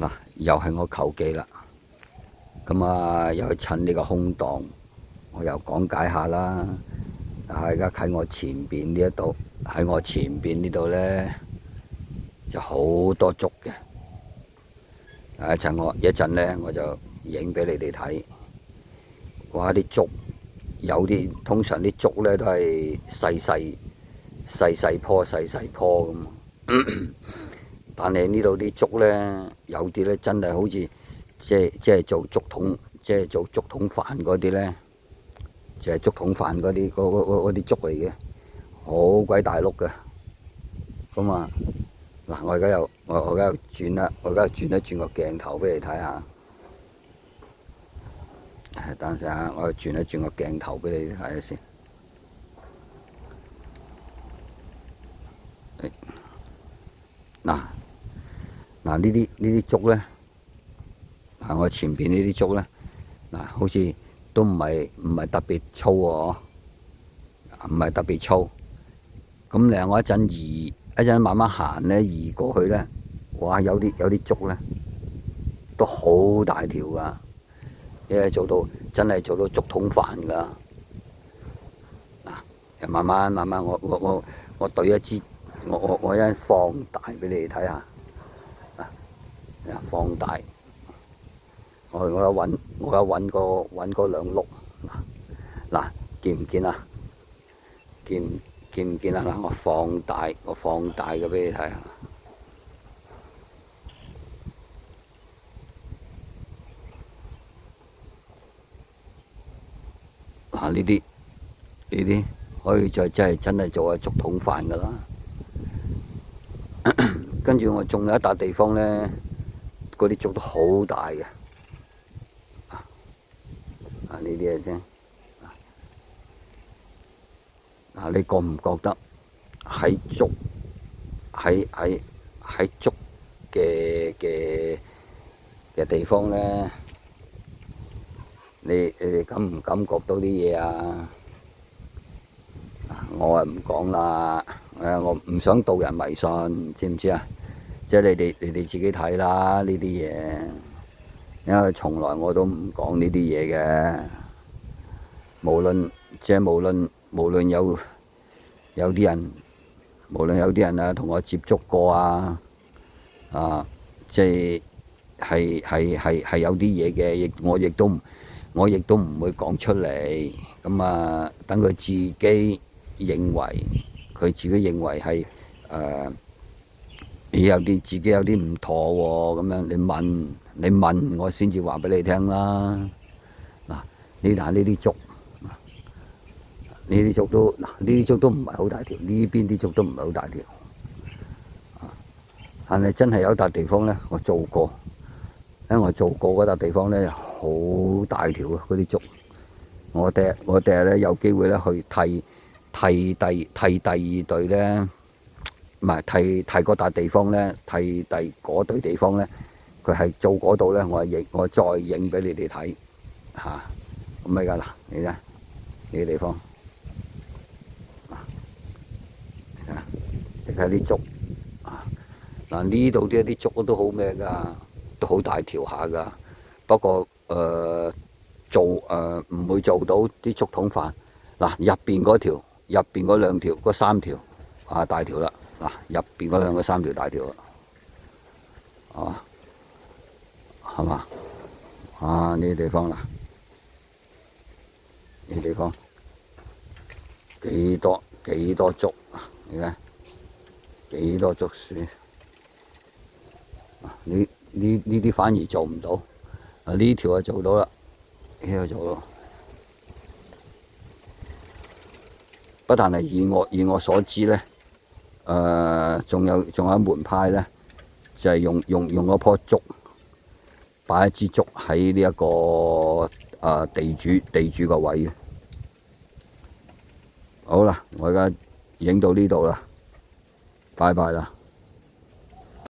嗱，又係我求記啦。咁啊，又趁呢個空檔，我又講解下啦。而家喺我前邊呢一度，喺我前邊呢度呢，就好多竹嘅。一陣呢，我就影俾你哋睇。哇！啲竹有啲通常啲竹呢都係細棵咁。但係呢度啲竹呢，有啲呢真係好似即係做竹筒，即係做竹筒飯嗰啲呢，就係竹筒飯嗰啲竹嚟嘅，好鬼大碌嘅。咁啊，嗱，我而家又轉啦，我而家轉一轉個鏡頭俾你睇下。等陣啊，我轉一轉個鏡頭俾你睇下先。嗱，呢啲竹咧，我前邊呢啲竹咧，好似都唔係特別粗喎，唔係特別粗。咁咧，我一陣慢慢行咧，移過去咧，哇！有啲竹咧，都好大條噶，真係做到竹筒飯噶。嗱，慢慢，我對一支，我一陣放大俾你哋睇下。放大，我有揾嗰兩碌，嗱，見唔見啊？見唔見啊？嗱，我放大嘅俾你睇下。嗱，呢啲可以真係做竹筒飯噶啦。跟住我仲有一笪地方咧。嗰啲竹都好大嘅，呢啲嘢先。你覺唔覺得喺竹嘅地方咧？你哋感唔感覺到啲嘢啊？我啊唔講啦，我唔想導人迷信，知唔知啊？即係你哋自己睇啦，呢啲嘢，因為從來我都唔講呢啲嘢嘅。無論有啲人啊同我接觸過啊，即係有啲嘢嘅，我亦都唔會講出嚟。咁啊，等佢自己認為係自己有啲唔妥喎，咁樣你問我先至話俾你聽啦。嗱，呢啲竹，呢啲竹都唔係好大條，呢邊啲竹都唔係好大條。但係真係有一笪地方咧，我做過嗰笪地方咧，好大條啊！嗰啲竹，我第日咧有機會咧去替第二隊咧。唔係替嗰笪地方咧，替第嗰堆地方咧，佢係做嗰度咧，我再影俾你哋睇嚇。咁而家嗱，你睇呢啲地方，你睇啲竹嗱，呢度啲竹都好咩㗎，都好大條下㗎。不過唔會做到啲竹筒飯。嗱，入邊嗰兩條嗰三條大條啦。嗱，入邊嗰三條大條啊，係嘛？呢啲地方啦，呢啲地方幾多竹啊？你睇幾多竹樹？呢啲反而做唔到，呢條就做到啦，呢條做到。不但係以我所知咧。仲有一門派咧，就係用嗰棵竹，擺一支竹喺呢一個地主個位。好啦，我而家影到呢度啦，拜拜啦。